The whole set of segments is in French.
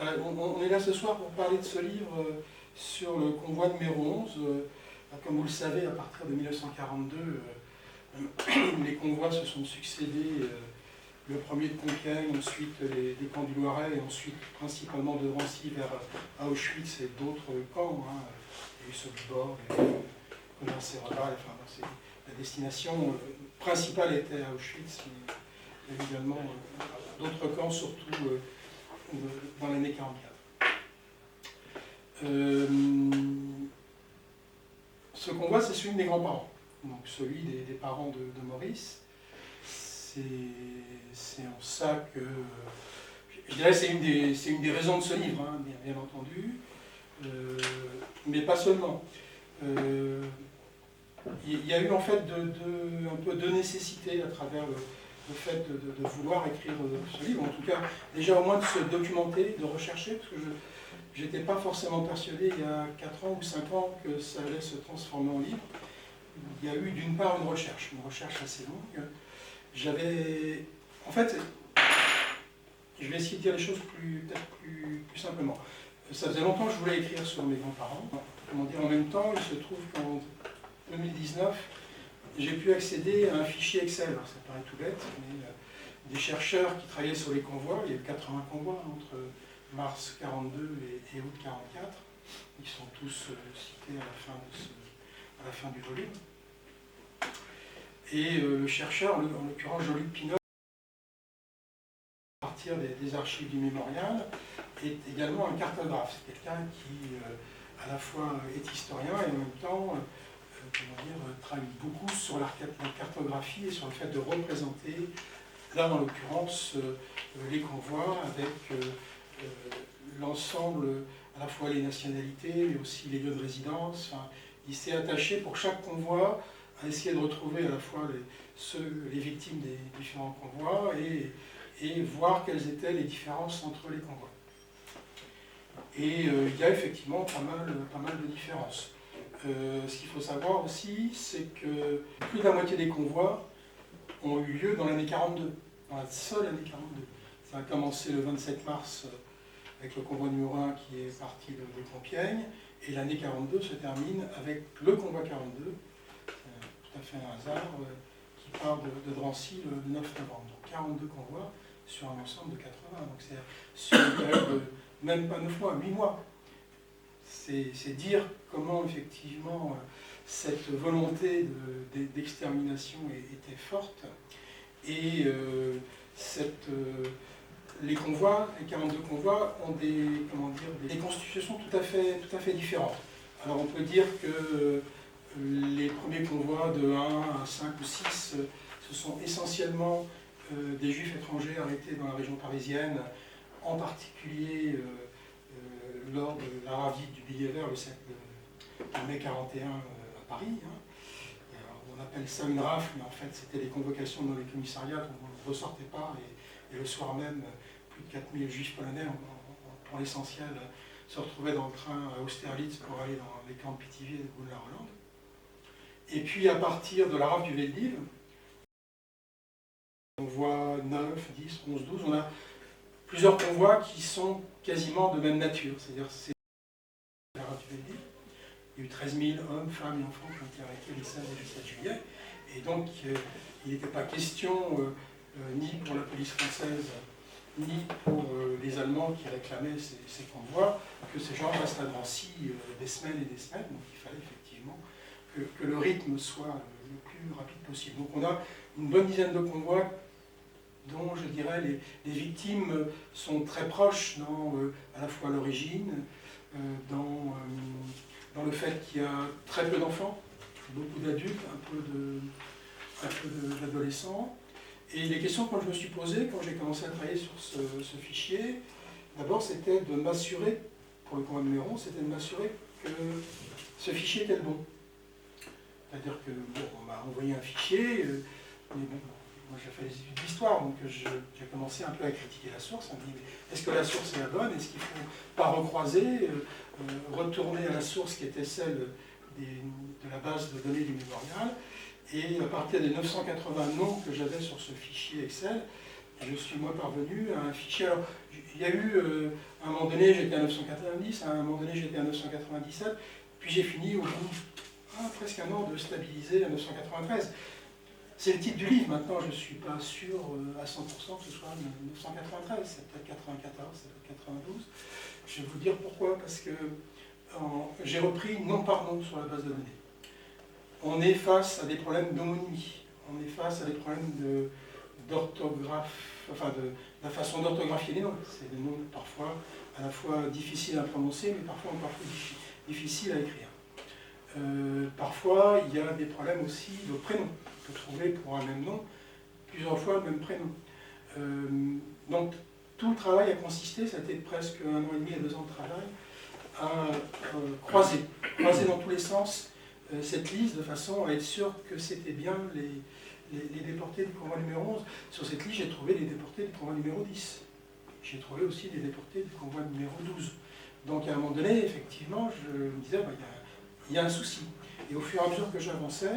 On est là ce soir pour parler de ce livre sur le convoi numéro 11. Comme vous le savez, à partir de 1942, les convois se sont succédés. Le premier de Compiègne, ensuite les camps du Loiret, et ensuite principalement de Drancy vers Auschwitz et d'autres camps. Il y a eu Sobibor, Coderserola, enfin, la destination principale était à Auschwitz, mais évidemment d'autres camps, surtout dans l'année 44. Ce convoi, c'est celui de mes grands-parents, donc celui des parents de Maurice. C'est en ça que, je dirais, c'est une des raisons de ce livre, hein, bien entendu, mais pas seulement. Il y a eu en fait un peu de nécessité à travers le fait de vouloir écrire ce livre, en tout cas déjà au moins de se documenter, de rechercher, parce que je n'étais pas forcément persuadé il y a 4 ans ou 5 ans que ça allait se transformer en livre. Il y a eu d'une part une recherche assez longue. En fait, je vais essayer de dire les choses peut-être plus simplement. Ça faisait longtemps que je voulais écrire sur mes grands-parents. Comment dire, en même temps, il se trouve qu'en 2019, j'ai pu accéder à un fichier Excel. Alors, ça paraît tout bête, mais des chercheurs qui travaillaient sur les convois, il y a eu 80 convois entre mars 42 et août 44. Ils sont tous cités à la fin du volume. Et le chercheur, en l'occurrence Jean-Luc Pinot, à partir des archives du mémorial, est également un cartographe. C'est quelqu'un qui, à la fois, est historien et en même temps, travaille beaucoup sur la cartographie et sur le fait de représenter, là en l'occurrence, les convois avec l'ensemble, à la fois les nationalités, mais aussi les lieux de résidence. Enfin, il s'est attaché pour chaque convoi à essayer de retrouver à la fois les victimes des différents convois et voir quelles étaient les différences entre les convois. Et il y a effectivement pas mal de différences. Ce qu'il faut savoir aussi, c'est que plus de la moitié des convois ont eu lieu dans l'année 42, dans la seule année 42. Ça a commencé le 27 mars avec le convoi numéro 1 qui est parti de Compiègne, et l'année 42 se termine avec le convoi 42, tout à fait un hasard, qui part de Drancy le 9 novembre. Donc 42 convois sur un ensemble de 80, donc c'est sur une période de même pas 9 mois, 8 mois. C'est dire comment effectivement cette volonté d'extermination était forte, et les convois, les 42 convois, ont des constitutions tout à fait différentes. Alors on peut dire que les premiers convois de 1 à 5 ou 6, ce sont essentiellement des juifs étrangers arrêtés dans la région parisienne, en particulier lors de la ravie du Billet Vert le 7 mai 41 à Paris. On appelle ça une rafle, mais en fait c'était les convocations dans les commissariats, donc on ne ressortait pas, et le soir même, plus de 4000 juifs polonais, pour l'essentiel, se retrouvaient dans le train à Austerlitz pour aller dans les camps de Pithiviers et de Gaulle-la-Hollande. Et puis à partir de la rafle du Veldiv, on voit 9, 10, 11, 12, on a plusieurs convois qui sont quasiment de même nature, c'est-à-dire c'est la rafle du Veldiv. Il y a eu 13 000 hommes, femmes et enfants qui ont été arrêtés les 16 et le 17 juillet, et donc il n'était pas question, ni pour la police française, ni pour les Allemands qui réclamaient ces convois, que ces gens restent à Drancy des semaines et des semaines. Donc il fallait effectivement que le rythme soit le plus rapide possible. Donc on a une bonne dizaine de convois dont, je dirais, les victimes sont très proches dans à la fois l'origine, dans le fait qu'il y a très peu d'enfants, beaucoup d'adultes, un peu d'adolescents. Et les questions que moi je me suis posées quand j'ai commencé à travailler sur ce fichier, d'abord c'était de m'assurer, pour le convoi numéro 11, c'était de m'assurer que ce fichier était le bon. C'est-à-dire que, bon, on m'a envoyé un fichier, mais bon, moi j'ai fait des études d'histoire, donc j'ai commencé un peu à critiquer la source. On me dit, mais est-ce que la source est la bonne? Est-ce qu'il ne faut pas recroiser, retourner à la source qui était celle de la base de données du mémorial? Et à partir des 980 noms que j'avais sur ce fichier Excel, je suis moi parvenu à un fichier. Alors, il y a eu, à un moment donné, j'étais à 990, à un moment donné, j'étais à 997, puis j'ai fini au bout presque un an de stabiliser à 993. C'est le titre du livre, maintenant je ne suis pas sûr à 100% que ce soit 993, c'est peut-être 94, c'est peut-être 92. Je vais vous dire pourquoi, parce que j'ai repris nom par nom sur la base de données. On est face à des problèmes d'homonymie, on est face à des problèmes d'orthographe, enfin de la façon d'orthographier les noms. C'est des noms parfois à la fois difficiles à prononcer, mais parfois encore plus difficiles à écrire. Parfois, il y a des problèmes aussi de prénom. On peut trouver pour un même nom plusieurs fois le même prénom. Donc, tout le travail a consisté, ça a été presque 1 an et demi à 2 ans de travail, à croiser dans tous les sens cette liste de façon à être sûr que c'était bien les déportés du convoi numéro 11. Sur cette liste, j'ai trouvé les déportés du convoi numéro 10. J'ai trouvé aussi les déportés du convoi numéro 12. Donc, à un moment donné, effectivement, je me disais, il y a un souci. Et au fur et à mesure que j'avançais,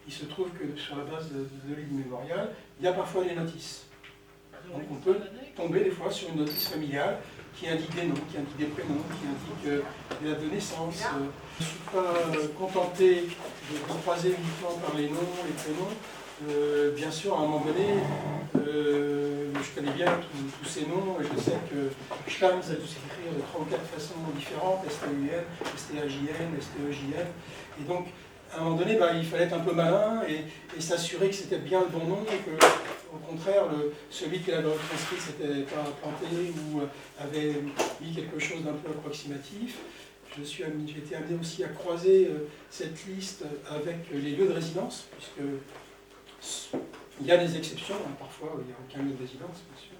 il se trouve que sur la base de l'île mémoriale, il y a parfois des notices. Donc on peut tomber des fois sur une notice familiale qui indique des noms, qui indique des prénoms, qui indique la date de naissance. Je ne suis pas contenté de croiser uniquement par les noms, les prénoms. Bien sûr, à un moment donné, je connais bien tous ces noms, et je sais que Stein, ça doit s'écrire de 3 ou 4 façons différentes, S-T-U-N, S-T-A-J-N, S-T-E-J-N. Et donc, à un moment donné, il fallait être un peu malin et s'assurer que c'était bien le bon nom et que, au contraire, celui qui l'avait retranscrit ne s'était pas planté ou avait mis quelque chose d'un peu approximatif. J'ai été amené aussi à croiser cette liste avec les lieux de résidence, puisque il y a des exceptions, parfois il n'y a aucun lieu de résidence, bien sûr,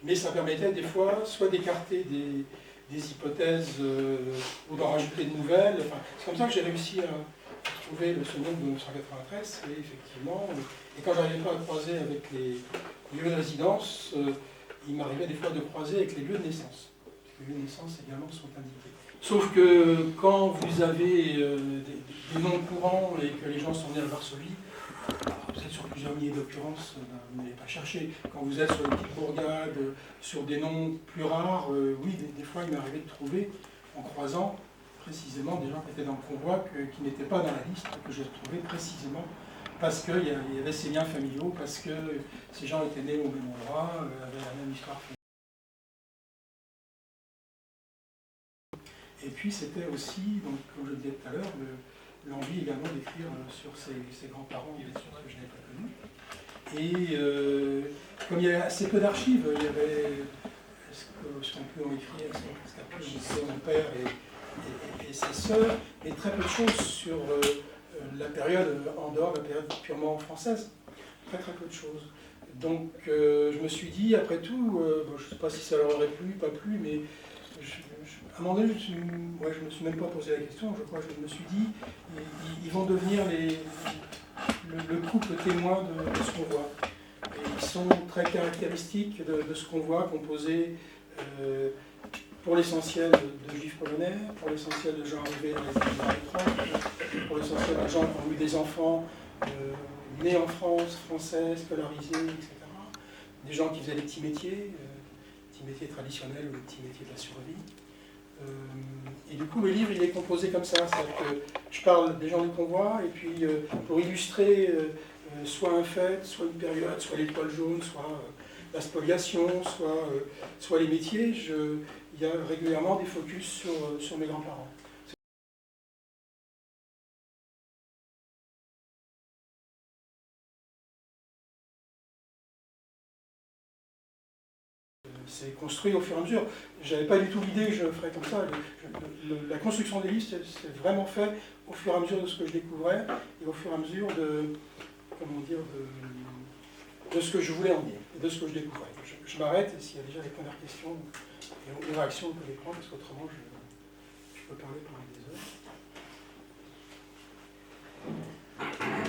mais ça permettait des fois soit d'écarter des hypothèses ou d'en rajouter de nouvelles. Enfin, c'est comme ça que j'ai réussi à trouver ce nombre de 993, et effectivement, et quand je n'arrivais pas à croiser avec les lieux de résidence, il m'arrivait des fois de croiser avec les lieux de naissance. Les lieux de naissance également sont indiqués. Sauf que quand vous avez des noms courants et que les gens sont nés à Varsovie, vous êtes sur plusieurs milliers d'occurrences, vous n'allez pas chercher. Quand vous êtes sur les petites bourgades, sur des noms plus rares, oui, des fois il m'est arrivé de trouver, en croisant précisément des gens qui étaient dans le convoi, qui n'étaient pas dans la liste, que j'ai trouvé précisément parce qu'il y avait ces liens familiaux, parce que ces gens étaient nés au même endroit, avaient la même histoire familiale. Et puis c'était aussi, donc, comme je le disais tout à l'heure, l'envie également d'écrire sur ses grands-parents, bien sûr, que je n'avais pas connus. Et comme il y avait assez peu d'archives, il y avait ce qu'on peut en écrire, ce qu'a pu mon père et sa sœur, et très peu de choses sur la période en dehors de la période purement française. Très peu de choses. Donc je me suis dit, après tout, je ne sais pas si ça leur aurait plu, pas plu, mais à un moment donné, je ne me suis même pas posé la question, je crois que je me suis dit, ils vont devenir le couple témoin de ce qu'on voit. Et ils sont très caractéristiques de ce qu'on voit, composés pour l'essentiel de juifs polonais, pour l'essentiel de gens arrivés dans les années 30, pour l'essentiel de gens qui ont eu des enfants nés en France, français, scolarisés, etc. Des gens qui faisaient des petits métiers traditionnels ou des petits métiers de la survie. Et du coup, le livre, il est composé comme ça. C'est-à-dire que je parle des gens du convoi, et puis pour illustrer soit un fait, soit une période, soit l'étoile jaune, soit la spoliation, soit les métiers, il y a régulièrement des focus sur mes grands-parents. C'est construit au fur et à mesure. Je n'avais pas du tout l'idée que je le ferais comme ça. La construction des listes, c'est vraiment fait au fur et à mesure de ce que je découvrais et au fur et à mesure de ce que je voulais en dire et de ce que je découvrais. Je m'arrête, et s'il y a déjà des premières questions et des réactions, on peut les prendre, parce qu'autrement, je peux parler pendant des heures.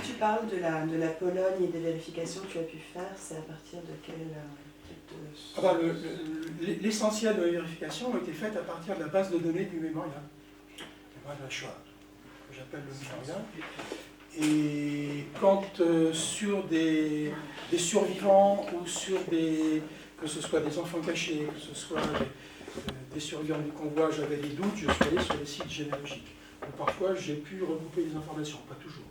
Tu parles de la Pologne et des vérifications que tu as pu faire, c'est à partir de quel L'essentiel de la vérification a été faite à partir de la base de données du mémorial, de la Shoah, que j'appelle le mémorial. Et quand sur des survivants ou sur que ce soit des enfants cachés, que ce soit des survivants du convoi, j'avais des doutes, je suis allé sur les sites généalogiques. Donc, parfois, j'ai pu regrouper des informations, pas toujours.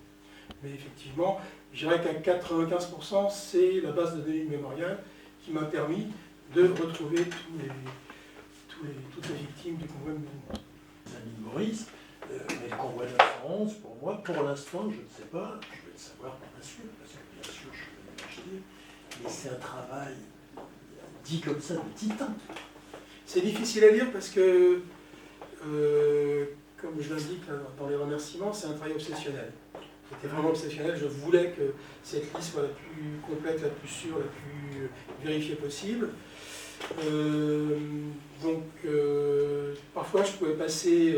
Mais effectivement, je dirais qu'à 95%, c'est la base de données mémoriale qui m'a permis de retrouver toutes les victimes du convoi de Mouvement. L'ami Maurice, mais le convoi de la France, pour moi, pour l'instant, je ne sais pas, je vais le savoir par la suite, parce que bien sûr, je vais l'acheter, mais c'est un travail dit comme ça de titan. C'est difficile à lire parce que, comme je l'indique dans les remerciements, c'est un travail obsessionnel. C'était vraiment obsessionnel, je voulais que cette liste soit la plus complète, la plus sûre, la plus vérifiée possible. Parfois je pouvais passer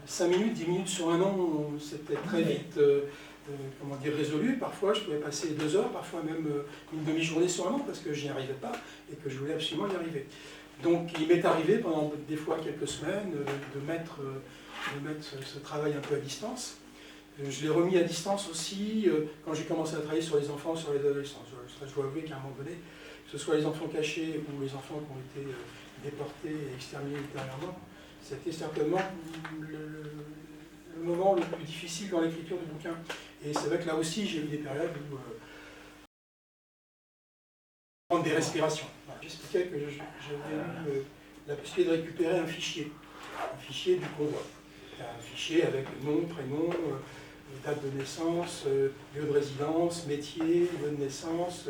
5 minutes, 10 minutes sur un nom, c'était très vite résolu. Parfois je pouvais passer 2 heures, parfois même une demi-journée sur un nom parce que je n'y arrivais pas et que je voulais absolument y arriver. Donc il m'est arrivé pendant des fois quelques semaines de mettre ce travail un peu à distance. Je l'ai remis à distance aussi quand j'ai commencé à travailler sur les enfants, sur les adolescents. Je dois avouer qu'à un moment donné, que ce soit les enfants cachés ou les enfants qui ont été déportés et exterminés ultérieurement, c'était certainement le moment le plus difficile dans l'écriture du bouquin. Et c'est vrai que là aussi, j'ai eu des périodes où prendre des respirations. J'expliquais que j'avais eu la possibilité de récupérer un fichier du convoi. Un fichier avec nom, prénom, date de naissance, lieu de résidence, métier, lieu de naissance,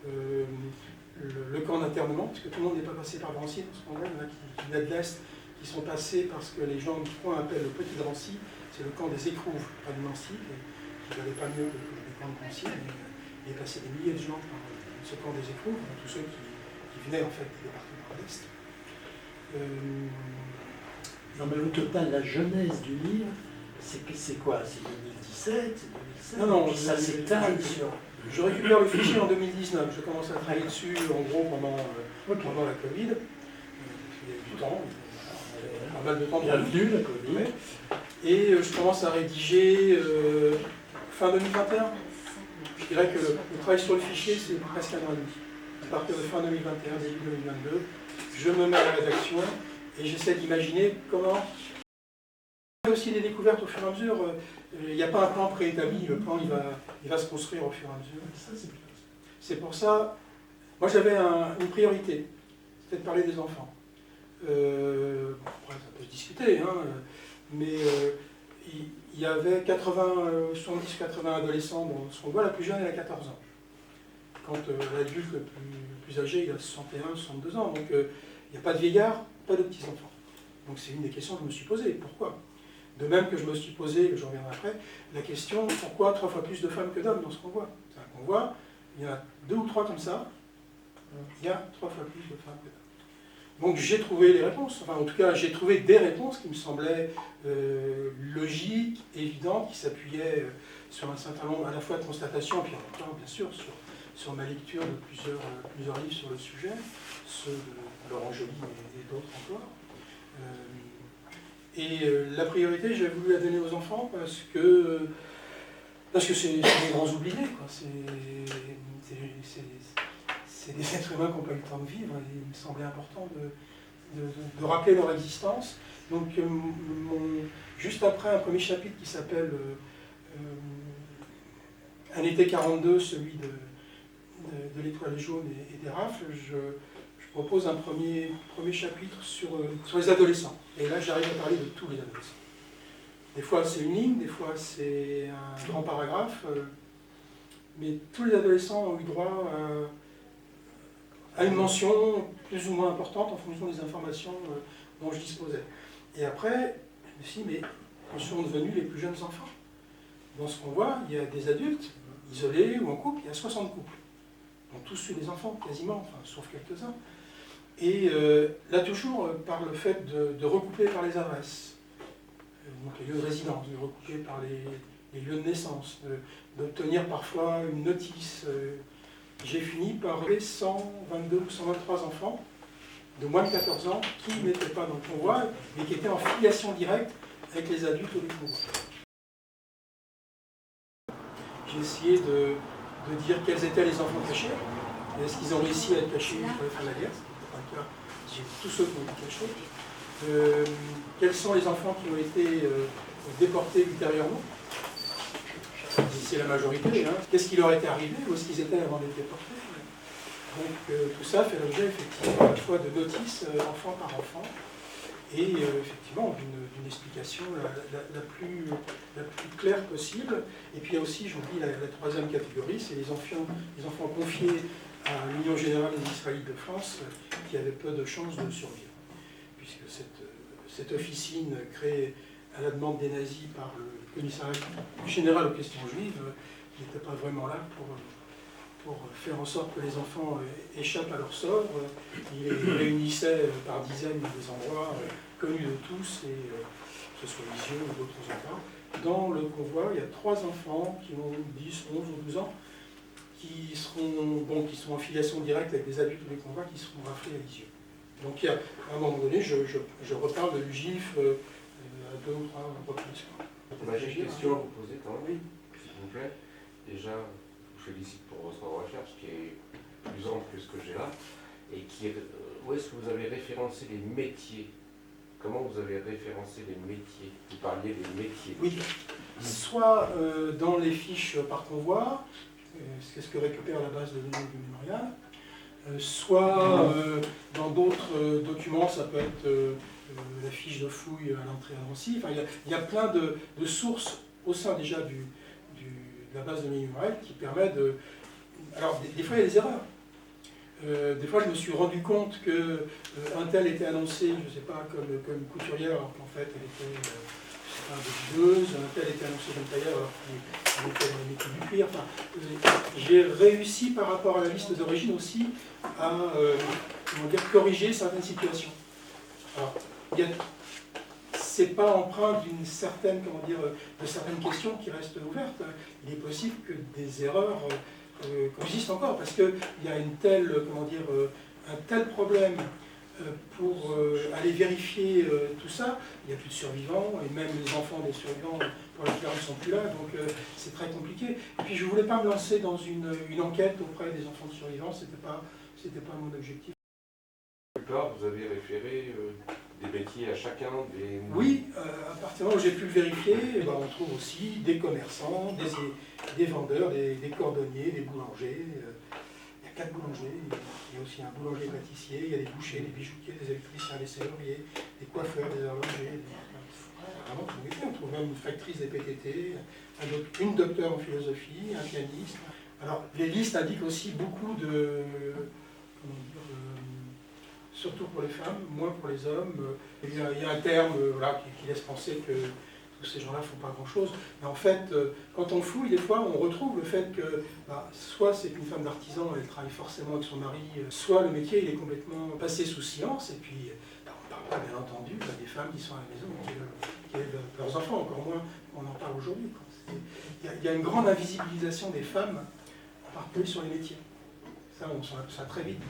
le camp d'internement, parce que tout le monde n'est pas passé par Drancy, dans ce moment-là, il y en a qui venaient de l'Est, qui sont passés parce que les gens du coin appellent le Petit Drancy, c'est le camp des écrouves, pas de Nancy, qui n'allait pas mieux que le camp de Drancy, mais il est passé des milliers de gens par ce camp des écrouves, tous ceux qui venaient en fait des départements de l'Est. Non mais au total, la genèse du livre, c'est quoi? C'est 2017, c'est 2016? Non, ça s'étale sur... Je récupère le fichier en 2019. Je commence à travailler dessus, en gros, pendant la Covid. Il y a eu du temps, on avait pas mal de temps. Bienvenue, la Covid. Et je commence à rédiger fin 2021. Je dirais que le travail sur le fichier, c'est presque un an et demi. À partir de fin 2021, début 2022, je me mets à la rédaction et j'essaie d'imaginer comment... Il y a aussi des découvertes au fur et à mesure. Il n'y a pas un plan préétabli, le plan il va se construire au fur et à mesure. C'est pour ça, moi j'avais une priorité, c'était de parler des enfants. Après ça peut se discuter, hein, mais il y avait 70-80 adolescents dans ce qu'on voit, la plus jeune elle a 14 ans. Quand l'adulte le plus âgé il a 61-62 ans, donc il n'y a pas de vieillards, pas de petits-enfants. Donc c'est une des questions que je me suis posée, pourquoi ? De même que je me suis posé, je reviendrai après, la question pourquoi 3 fois plus de femmes que d'hommes dans ce convoi? C'est un convoi, il y en a 2 ou 3 comme ça, il y a 3 fois plus de femmes que d'hommes. Donc j'ai trouvé les réponses, enfin en tout cas j'ai trouvé des réponses qui me semblaient logiques, évidentes, qui s'appuyaient sur un certain nombre à la fois de constatations, puis en même temps bien sûr sur ma lecture de plusieurs livres sur le sujet, ceux de Laurent Joly et d'autres encore. Et la priorité, j'ai voulu la donner aux enfants parce que c'est des grands oubliés, quoi. C'est des êtres humains qui n'ont pas eu le temps de vivre, et il me semblait important de rappeler leur existence. Donc juste après un premier chapitre qui s'appelle Un été 42, celui de l'étoile jaune et des rafles, je propose un premier chapitre sur les adolescents. Et là, j'arrive à parler de tous les adolescents. Des fois, c'est une ligne, des fois, c'est un grand paragraphe. Mais tous les adolescents ont eu droit à une mention plus ou moins importante en fonction des informations dont je disposais. Et après, je me suis dit, mais ils sont devenus les plus jeunes enfants. Dans ce qu'on voit, il y a des adultes isolés ou en couple, il y a 60 couples. Ils ont tous eu des enfants, quasiment, enfin, sauf quelques-uns. Et là toujours par le fait de recouper par les adresses, donc les lieux de résidence, de recouper par les lieux de naissance, d'obtenir parfois une notice. J'ai fini par trouver 122 ou 123 enfants de moins de 14 ans qui n'étaient pas dans le convoi, mais qui étaient en filiation directe avec les adultes du convoi. j'ai essayé de dire quels étaient les enfants cachés, et est-ce qu'ils ont réussi à être cachés pour la fin de la guerre, c'était pas le cas, j'ai tous ceux qui ont été cachés. Quels sont les enfants qui ont été déportés ultérieurement? C'est la majorité. Hein. Qu'est-ce qui leur était arrivé? Où est-ce qu'ils étaient avant d'être déportés? Donc tout ça fait l'objet effectivement à la fois de notices enfant par enfant et effectivement d'une explication la plus claire possible. Et puis il y a aussi, j'oublie, la troisième catégorie, c'est les enfants confiés à l'Union Générale des Israélites de France qui avaient peu de chances de survivre. Puisque cette officine créée à la demande des nazis par le commissariat général aux questions juives n'était pas vraiment là pour faire en sorte que les enfants échappent à leur sort. Ils les réunissaient par dizaines dans des endroits connus de tous, et que ce soit Lisieux ou d'autres endroits. Dans le convoi, il y a 3 enfants qui ont 10, 11 ou 12 ans, qui sont en filiation directe avec des adultes du convoi, qui seront raflés à Lisieux. Donc à un moment donné, je reparle de l'UGIF à 2 ou 3 reprises. J'ai une question à vous poser quand même, oui, s'il vous plaît. Déjà, je vous félicite pour votre recherche qui est plus ample que ce que j'ai là. Et où est-ce que vous avez référencé les métiers? Comment vous avez référencé les métiers? Vous parliez des métiers. Oui, soit dans les fiches par convoi, c'est ce que récupère la base de données du mémorial, soit dans d'autres documents, ça peut être la fiche de fouille à l'entrée à Nancy. Enfin, il y a plein de sources au sein déjà de la base de données mémorial qui permet de... Alors, des fois, il y a des erreurs. Des fois, je me suis rendu compte qu'un tel était annoncé, je ne sais pas, comme couturière, alors qu'en fait, elle était bougineuse, un tel était annoncé comme tailleur, alors qu'il était dans le métier du cuir. Enfin, j'ai réussi, par rapport à la liste d'origine aussi, à corriger certaines situations. Alors, c'est pas empreint d'une certaine, de certaines questions qui restent ouvertes. Il est possible que des erreurs existent encore, parce qu'il y a un tel problème pour aller vérifier tout ça. Il n'y a plus de survivants, et même les enfants des survivants, pour la plupart, ne sont plus là, donc c'est très compliqué. Et puis je ne voulais pas me lancer dans une enquête auprès des enfants de survivants, c'était pas mon objectif. La plupart, vous avez référé des métiers à chacun des... Oui, à partir du moment où j'ai pu le vérifier, on trouve aussi des commerçants, des vendeurs, des cordonniers, des boulangers. Il y a 4 boulangers, il y a aussi un boulanger-pâtissier, il y a des bouchers, des bijoutiers, des électriciens, des serruriers, des coiffeurs, des horlogers. Vraiment tout métier. On trouve même une factrice des PTT, une docteure en philosophie, un pianiste. Alors, les listes indiquent aussi beaucoup de... surtout pour les femmes, moins pour les hommes. Il y a un terme qui laisse penser que tous ces gens-là ne font pas grand-chose. Mais en fait, quand on fouille, des fois, on retrouve le fait que soit c'est une femme d'artisan, elle travaille forcément avec son mari, soit le métier il est complètement passé sous silence, et puis on ne parle pas, bien entendu, des femmes qui sont à la maison, qui élèvent leurs enfants, encore moins on en parle aujourd'hui. Il y a une grande invisibilisation des femmes, en particulier sur les métiers. Ça, on s'en aperçoit très vite.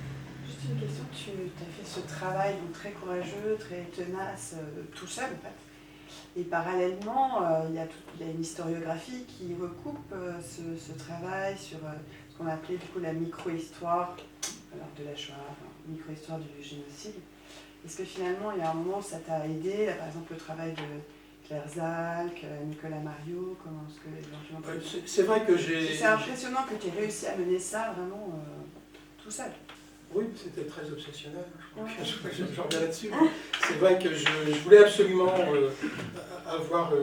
Juste une question, tu as fait ce travail donc, très courageux, très tenace, tout seul en fait. Et parallèlement, il y a une historiographie qui recoupe ce travail sur ce qu'on a appelé du coup la micro-histoire de la Shoah, micro-histoire du génocide. Est-ce que finalement, il y a un moment où ça t'a aidé, là, par exemple le travail de Claire Zalk, Nicolas Mariot, comment est-ce que éventuellement... C'est vrai que j'ai... C'est impressionnant que tu aies réussi à mener ça vraiment tout seul. Oui, c'était très obsessionnel, je reviens là-dessus. C'est vrai que je voulais absolument avoir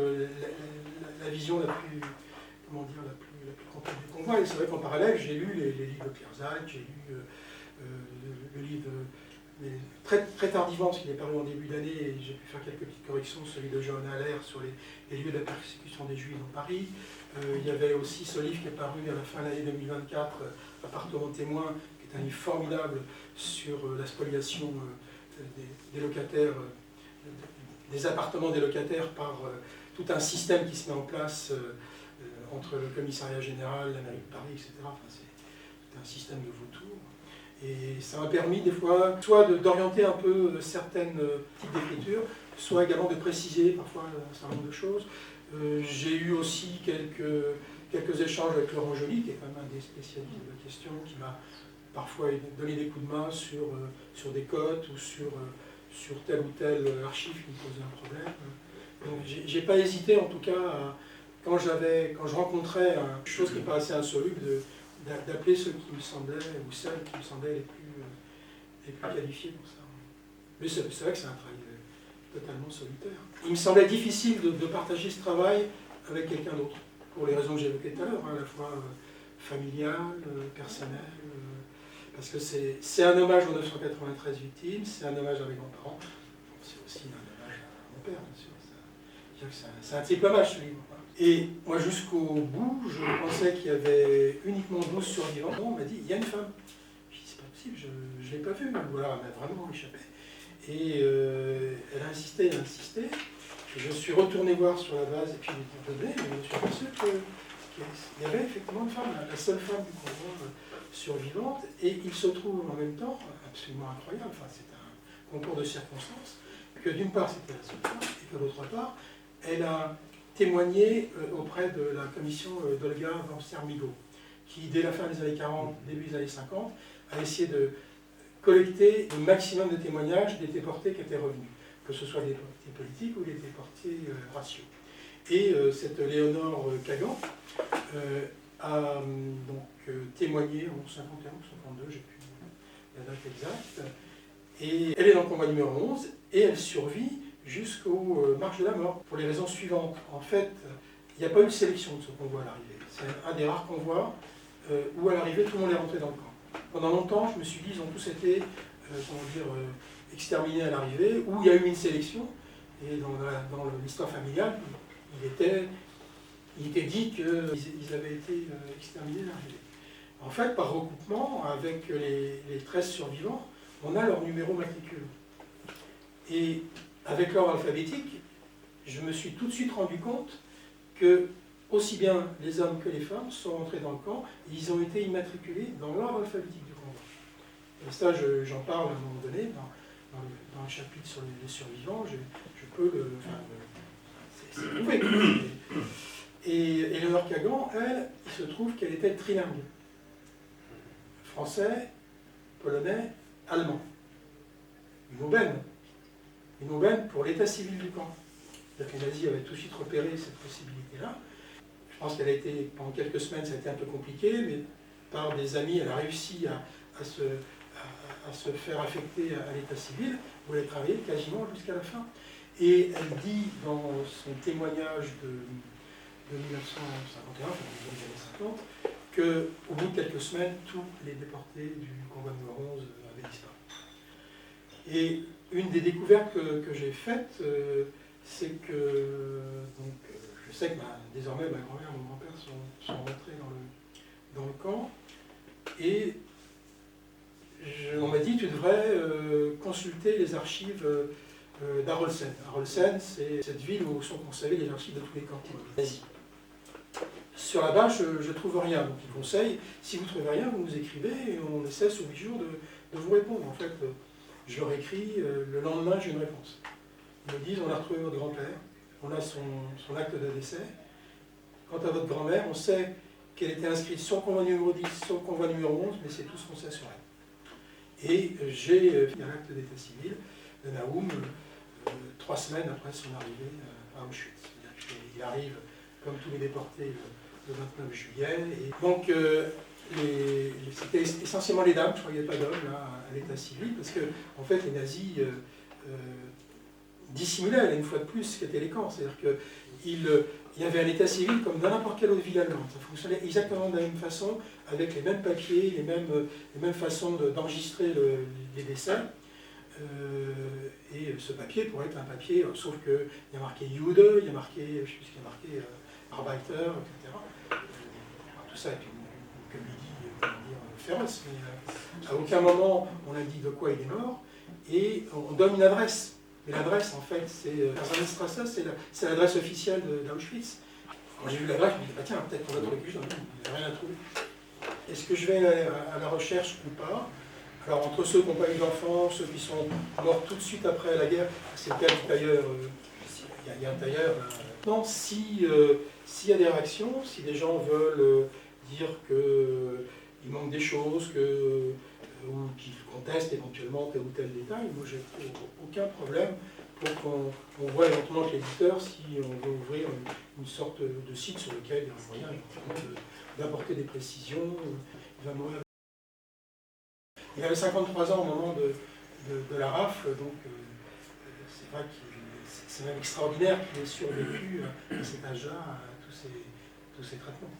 la vision la plus complète du convoi. Et c'est vrai qu'en parallèle, j'ai lu les livres de Claire Zalk, j'ai lu le livre très, très tardivement, parce qu'il est paru en début d'année, et j'ai pu faire quelques petites corrections, celui de Johanna Aller sur les lieux de la persécution des Juifs dans Paris. Il y avait aussi ce livre qui est paru à la fin de l'année 2024, Appartement témoin, un livre formidable sur la spoliation des locataires, des appartements des locataires par tout un système qui se met en place entre le commissariat général, la mairie de Paris, etc. Enfin, c'est un système de vautours. Et ça m'a permis des fois soit d'orienter un peu certaines types d'écriture, soit également de préciser parfois un certain nombre de choses. J'ai eu aussi quelques quelques échanges avec Laurent Joly, qui est quand même un des spécialistes de la question, qui m'a parfois donné des coups de main sur des cotes ou sur telle ou telle archive qui me posait un problème. Donc j'ai pas hésité en tout cas, quand je rencontrais quelque chose qui me paraissait insoluble, d'appeler ceux qui me semblaient, ou celles qui me semblaient les plus qualifiés pour ça. Mais c'est vrai que c'est un travail totalement solitaire. Il me semblait difficile de partager ce travail avec quelqu'un d'autre, pour les raisons que j'évoquais tout à l'heure, à la fois familiales, personnelles, parce que c'est un hommage aux 993 victimes, c'est un hommage à mes grands-parents, c'est aussi un hommage à mon père, bien sûr. C'est un triple hommage, ce livre. Et moi, jusqu'au bout, je pensais qu'il y avait uniquement 12 survivants. On m'a dit, il y a une femme. Je dis, c'est pas possible, je ne l'ai pas vue, ou alors elle m'a vraiment échappé. Et elle a insisté, et je suis retourné voir sur la base, et puis je me suis aperçu qu'il y avait effectivement une femme, la seule femme du convoi survivante, et il se trouve en même temps, absolument incroyable, enfin c'est un concours de circonstances, que d'une part c'était la seule femme, et que d'autre part, elle a témoigné auprès de la commission d'Olga Vanster-Migaud, qui dès la fin des années 40, début des années 50, a essayé de collecter le maximum de témoignages des déportés qui étaient revenus, que ce soit des déportés politiques ou des déportés raciaux. Et cette Léonore Kagan a donc témoigné en 51 ou 52, j'ai plus la date exacte, et elle est dans le combat numéro 11, et elle survit jusqu'aux marches de la mort, pour les raisons suivantes. En fait, il n'y a pas eu de sélection de ce convoi à l'arrivée. C'est un des rares convois où à l'arrivée, tout le monde est rentré dans le camp. Pendant longtemps, je me suis dit, ils ont tous été exterminés à l'arrivée, où il y a eu une sélection, et dans l'histoire familiale, il était dit qu'ils avaient été exterminés à l'arrivée. En fait, par recoupement, avec les 13 survivants, on a leur numéro matricule. Et avec l'ordre alphabétique, je me suis tout de suite rendu compte que aussi bien les hommes que les femmes sont rentrés dans le camp, et ils ont été immatriculés dans l'ordre alphabétique du convoi. Et ça, j'en parle à un moment donné, dans le chapitre sur les survivants, je peux le... Enfin, c'est prouvé. Et Léonore Kagan, elle, il se trouve qu'elle était trilingue. Français, polonais, allemand. Une aubaine pour l'état civil du camp. Les nazis avaient tout de suite repéré cette possibilité-là. Je pense qu'elle a été, pendant quelques semaines, ça a été un peu compliqué, mais par des amis, elle a réussi à se faire affecter à l'état civil, où elle a travaillé quasiment jusqu'à la fin. Et elle dit dans son témoignage de 1951, enfin des années 50, qu'au bout de quelques semaines, tous les déportés du convoi numéro 11 avaient disparu. Et une des découvertes que j'ai faites, c'est que je sais que désormais ma grand-mère et mon grand-père sont rentrés dans le camp, et on m'a dit tu devrais consulter les archives d'Arolsen. Arolsen, c'est cette ville où sont conservées les archives de tous les camps nazis. Sur la base, je ne trouve rien, donc il conseille, si vous ne trouvez rien, vous nous écrivez et on essaie sur 8 jours de vous répondre. En fait, je leur écris, le lendemain j'ai une réponse. Ils me disent, on a retrouvé votre grand-père, on a son acte de décès. Quant à votre grand-mère, on sait qu'elle était inscrite sur le convoi numéro 10, sur le convoi numéro 11, mais c'est tout ce qu'on sait sur elle. Et j'ai un acte d'état civil de Naoum 3 semaines après son arrivée à Auschwitz. Il arrive, comme tous les déportés, le 29 juillet. Et donc, c'était essentiellement les dames, je crois qu'il n'y avait pas d'hommes à l'état civil, parce que, en fait, les nazis dissimulaient, une fois de plus, ce qu'étaient les camps. C'est-à-dire qu'il y avait un état civil comme dans n'importe quelle autre ville allemande. Ça fonctionnait exactement de la même façon, avec les mêmes papiers, les mêmes façons d'enregistrer les décès. Et ce papier pourrait être un papier, sauf qu'il y a marqué Jude, il y a marqué, je ne sais plus ce qu'il y a marqué, Arbeiter, etc. Tout ça est une comédie, féroce, mais à aucun moment on a dit de quoi il est mort, et on donne une adresse. Mais l'adresse, en fait, c'est c'est l'adresse officielle d'Auschwitz. Quand j'ai vu l'adresse, je me dis, tiens, peut-être qu'on va trouver quelque chose. Il n'y a rien à trouver. Est-ce que je vais à la recherche ou pas? Alors, entre ceux qui n'ont pas eu d'enfants, ceux qui sont morts tout de suite après la guerre, c'est le cas du tailleur il y a un tailleur là. Non, s'il y a des réactions, si des gens veulent dire qu'il manque des choses, ou qu'ils contestent éventuellement tel ou tel détail, moi j'ai aucun problème pour qu'on voit éventuellement avec l'éditeur si on veut ouvrir une sorte de site sur lequel il y a un moyen éventuellement d'apporter des précisions. Il avait 53 ans au moment de la rafle, donc c'est vrai que c'est même extraordinaire qu'il ait survécu à cet âge-là, à tous ces traitements.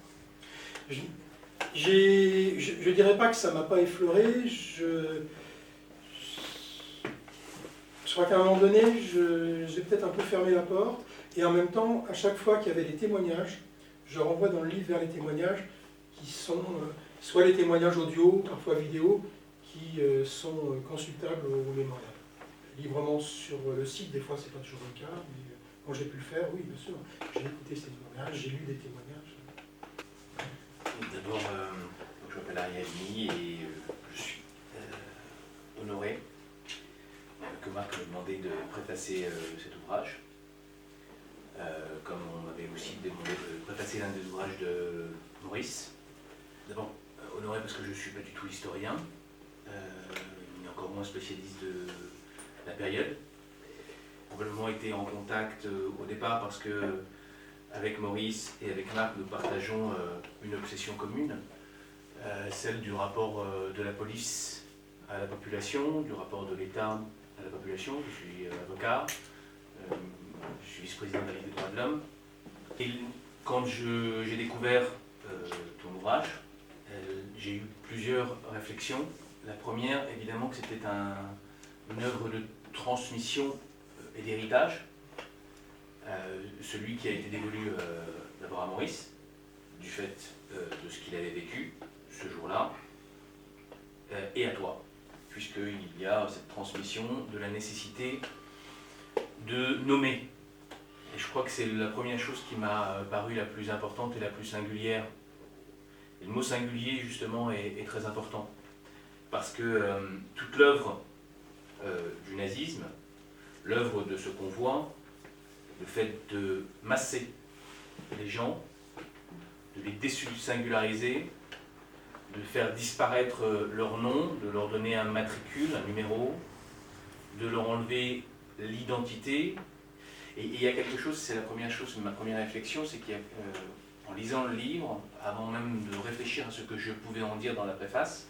Je ne dirais pas que ça ne m'a pas effleuré, je crois qu'à un moment donné, j'ai peut-être un peu fermé la porte, et en même temps, à chaque fois qu'il y avait des témoignages, je renvoie dans le livre vers les témoignages qui sont soit les témoignages audio, parfois vidéo, qui sont consultables au mémorial. Librement sur le site, des fois c'est pas toujours le cas, mais quand j'ai pu le faire, oui, bien sûr, j'ai écouté ces témoignages, j'ai lu des témoignages. D'abord, je m'appelle Ariel Ni et je suis honoré que Marc m'ait demandé de préfacer cet ouvrage. Comme on m'avait aussi demandé de préfacer l'un des ouvrages de Maurice. D'abord, honoré parce que je ne suis pas du tout historien, ni encore moins spécialiste de la période. Probablement été en contact au départ parce que avec Maurice et avec Marc, nous partageons une obsession commune, celle du rapport de la police à la population, du rapport de l'État à la population. Je suis avocat, je suis vice-président de la Ligue des droits de l'homme. Et quand j'ai découvert ton ouvrage, j'ai eu plusieurs réflexions. La première, évidemment, que c'était une œuvre de transmission et d'héritage, celui qui a été dévolu d'abord à Maurice, du fait de ce qu'il avait vécu ce jour-là, et à toi, puisqu'il y a cette transmission de la nécessité de nommer. Et je crois que c'est la première chose qui m'a paru la plus importante et la plus singulière. Et le mot singulier, justement, est très important, parce que toute l'œuvre du nazisme, l'œuvre de ce convoi, le fait de masser les gens, de les désingulariser, de faire disparaître leur nom, de leur donner un matricule, un numéro, de leur enlever l'identité. Et il y a quelque chose, c'est la première chose, ma première réflexion, c'est qu'en lisant le livre, avant même de réfléchir à ce que je pouvais en dire dans la préface,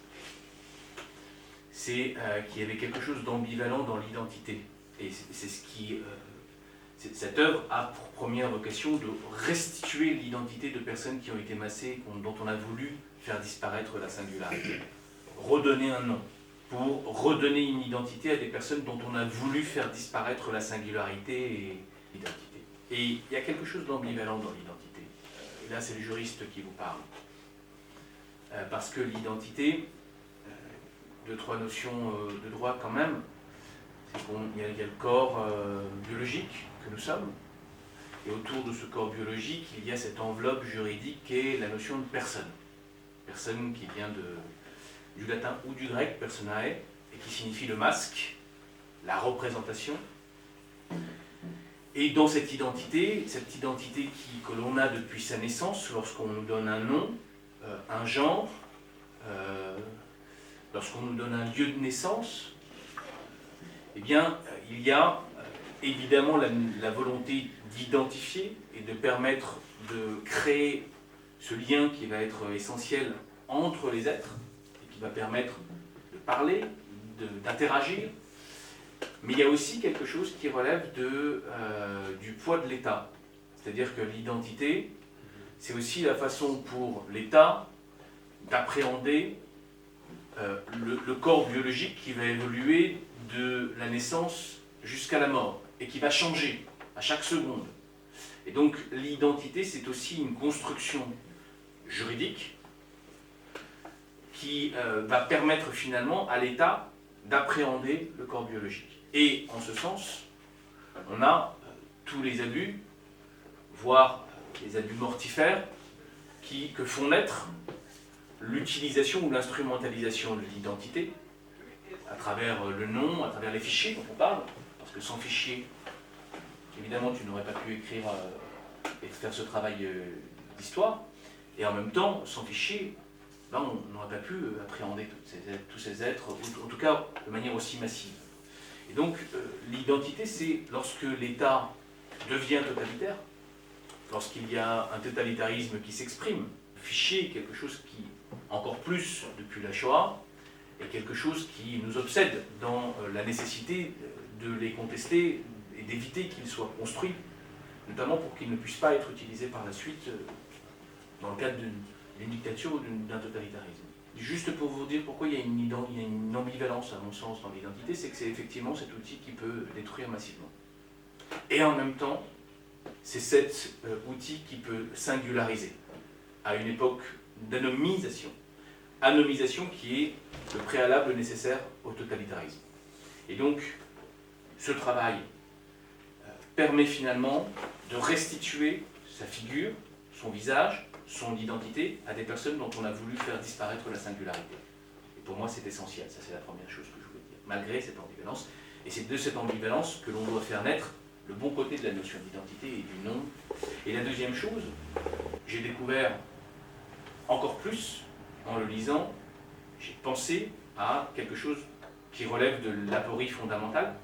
c'est qu'il y avait quelque chose d'ambivalent dans l'identité. Et c'est ce qui... cette œuvre a pour première vocation de restituer l'identité de personnes qui ont été massées, dont on a voulu faire disparaître la singularité. Redonner un nom, pour redonner une identité à des personnes dont on a voulu faire disparaître la singularité et l'identité. Et il y a quelque chose d'ambivalent dans l'identité. Et là, c'est le juriste qui vous parle. Parce que l'identité, deux, trois notions de droit quand même, il y a le corps biologique que nous sommes, et autour de ce corps biologique, il y a cette enveloppe juridique qui est la notion de personne. Personne qui vient du latin ou du grec, personae, et qui signifie le masque, la représentation. Et dans cette identité que l'on a depuis sa naissance, lorsqu'on nous donne un nom, un genre, lorsqu'on nous donne un lieu de naissance, eh bien, il y a évidemment la volonté d'identifier et de permettre de créer ce lien qui va être essentiel entre les êtres et qui va permettre de parler, d'interagir. Mais il y a aussi quelque chose qui relève du poids de l'État. C'est-à-dire que l'identité, c'est aussi la façon pour l'État d'appréhender le corps biologique qui va évoluer de la naissance jusqu'à la mort et qui va changer à chaque seconde. Et donc l'identité, c'est aussi une construction juridique qui va permettre finalement à l'État d'appréhender le corps biologique. Et en ce sens, on a tous les abus, voire les abus mortifères, que font naître l'utilisation ou l'instrumentalisation de l'identité, à travers le nom, à travers les fichiers dont on parle, parce que sans fichier, évidemment tu n'aurais pas pu écrire et faire ce travail d'histoire, et en même temps, sans fichier, ben, on n'aurait pas pu appréhender tous ces êtres, ou en tout cas de manière aussi massive. Et donc l'identité, c'est lorsque l'État devient totalitaire, lorsqu'il y a un totalitarisme qui s'exprime. Le fichier est quelque chose qui, encore plus depuis la Shoah, est quelque chose qui nous obsède dans la nécessité de les contester et d'éviter qu'ils soient construits, notamment pour qu'ils ne puissent pas être utilisés par la suite dans le cadre d'une dictature ou d'un totalitarisme. Juste pour vous dire pourquoi il y a une ambivalence, à mon sens, dans l'identité, c'est que c'est effectivement cet outil qui peut détruire massivement. Et en même temps, c'est cet outil qui peut singulariser à une époque d'anomisation. Anomisation qui est le préalable nécessaire au totalitarisme. Et donc, ce travail permet finalement de restituer sa figure, son visage, son identité à des personnes dont on a voulu faire disparaître la singularité. Et pour moi, c'est essentiel, ça c'est la première chose que je voulais dire, malgré cette ambivalence. Et c'est de cette ambivalence que l'on doit faire naître le bon côté de la notion d'identité et du nom. Et la deuxième chose, j'ai découvert encore plus, en le lisant, j'ai pensé à quelque chose qui relève de l'aporie fondamentale,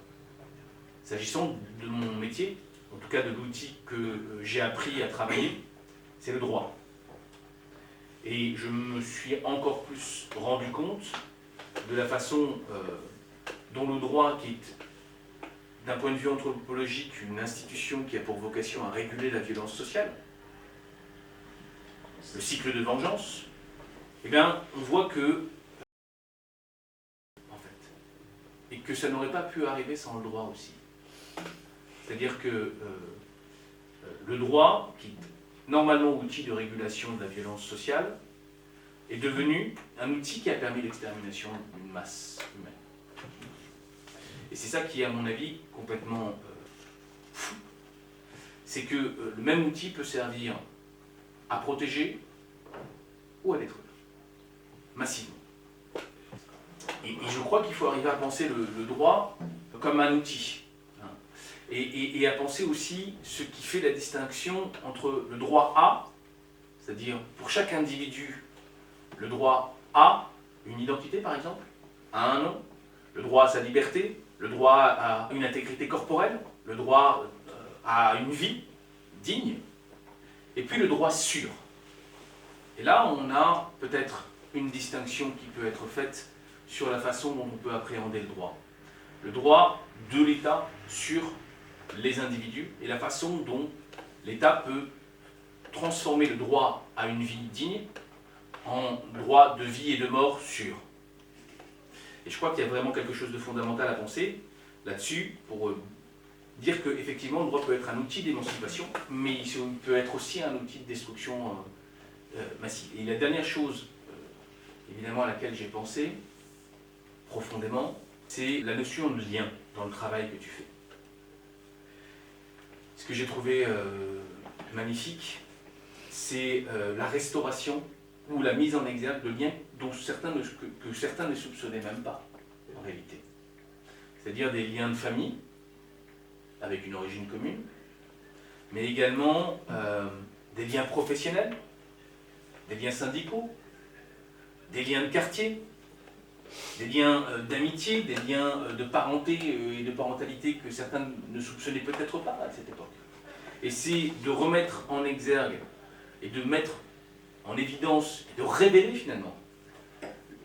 s'agissant de mon métier, en tout cas de l'outil que j'ai appris à travailler, c'est le droit. Et je me suis encore plus rendu compte de la façon dont le droit, qui est d'un point de vue anthropologique une institution qui a pour vocation à réguler la violence sociale, le cycle de vengeance, eh bien, on voit que, en fait, et que ça n'aurait pas pu arriver sans le droit aussi. C'est-à-dire que le droit, qui est normalement outil de régulation de la violence sociale, est devenu un outil qui a permis l'extermination d'une masse humaine. Et c'est ça qui est, à mon avis, complètement fou. C'est que le même outil peut servir à protéger ou à détruire, massivement. Et je crois qu'il faut arriver à penser le droit comme un outil. Hein, et à penser aussi ce qui fait la distinction entre le droit à, c'est-à-dire pour chaque individu, le droit à une identité par exemple, à un nom, le droit à sa liberté, le droit à une intégrité corporelle, le droit à une vie digne, et puis le droit sûr. Et là, on a peut-être une distinction qui peut être faite sur la façon dont on peut appréhender le droit. Le droit de l'État sur les individus et la façon dont l'État peut transformer le droit à une vie digne en droit de vie et de mort sûr. Et je crois qu'il y a vraiment quelque chose de fondamental à penser là-dessus pour dire qu'effectivement le droit peut être un outil d'émancipation, mais il peut être aussi un outil de destruction massive. Et la dernière chose, évidemment, à laquelle j'ai pensé profondément, c'est la notion de lien dans le travail que tu fais. Ce que j'ai trouvé magnifique, c'est la restauration ou la mise en exergue de liens dont que certains ne soupçonnaient même pas, en réalité. C'est-à-dire des liens de famille, avec une origine commune, mais également des liens professionnels, des liens syndicaux, des liens de quartier, des liens d'amitié, des liens de parenté et de parentalité que certains ne soupçonnaient peut-être pas à cette époque. Et c'est de remettre en exergue et de mettre en évidence et de révéler finalement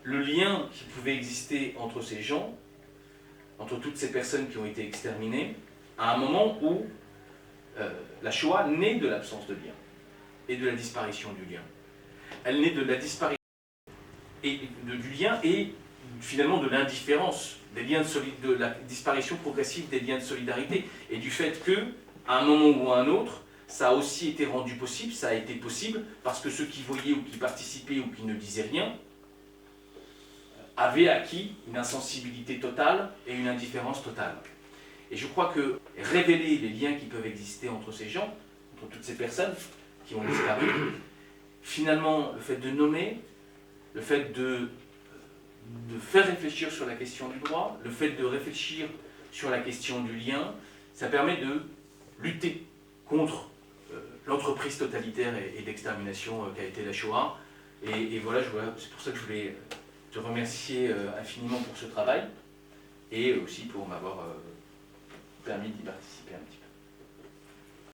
le lien qui pouvait exister entre ces gens, entre toutes ces personnes qui ont été exterminées, à un moment où la Shoah naît de l'absence de lien et de la disparition du lien. Elle naît de la disparition du lien et finalement de l'indifférence, de la disparition progressive des liens de solidarité et du fait que, à un moment ou à un autre, ça a aussi été rendu possible, ça a été possible parce que ceux qui voyaient ou qui participaient ou qui ne disaient rien avaient acquis une insensibilité totale et une indifférence totale. Et je crois que révéler les liens qui peuvent exister entre ces gens, entre toutes ces personnes qui ont disparu, finalement, le fait de nommer, le fait de faire réfléchir sur la question du droit, le fait de réfléchir sur la question du lien, ça permet de lutter contre l'entreprise totalitaire et d'extermination qu'a été la Shoah. Et voilà, c'est pour ça que je voulais te remercier infiniment pour ce travail et aussi pour m'avoir permis d'y participer un petit peu.